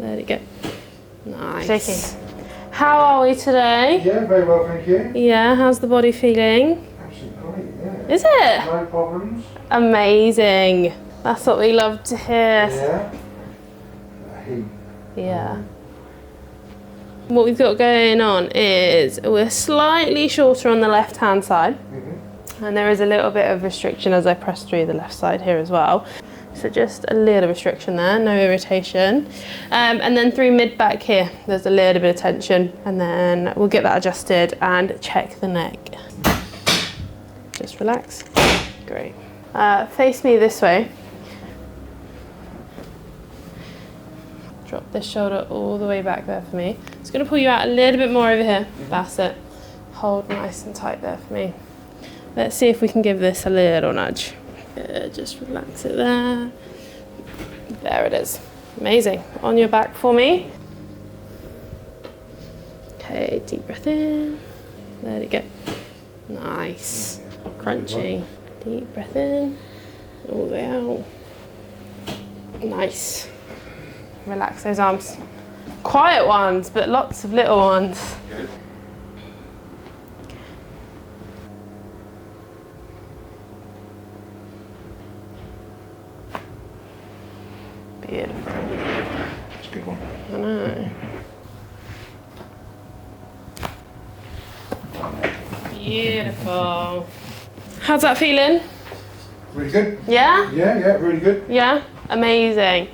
There we go. Nice. Shaky. How are we today? Yeah, very well, thank you. Yeah, how's the body feeling? Absolutely great, yeah. Is it? No problems. Amazing. That's what we love to hear. Yeah. Heat. Yeah. What we've got going on is we're slightly shorter on the left hand side, and there is a little bit of restriction as I press through the left side here as well. So just a little restriction there, no irritation. And then through mid back here, there's a little bit of tension, and then we'll get that adjusted and check the neck. Just relax. Great. Face me this way. Drop this shoulder all the way back there for me. It's going to pull you out a little bit more over here. That's it. Hold nice and tight there for me. Let's see if we can give this a little nudge. Just relax it there. There it is. Amazing. On your back for me. Okay, deep breath in. There we go. Nice. Crunchy. Deep breath in. All the way out. Nice. Relax those arms. Quiet ones, but lots of little ones. Good. Beautiful. That's a good one. I know. Beautiful. How's that feeling? Really good. Yeah? Yeah, really good. Yeah? Amazing.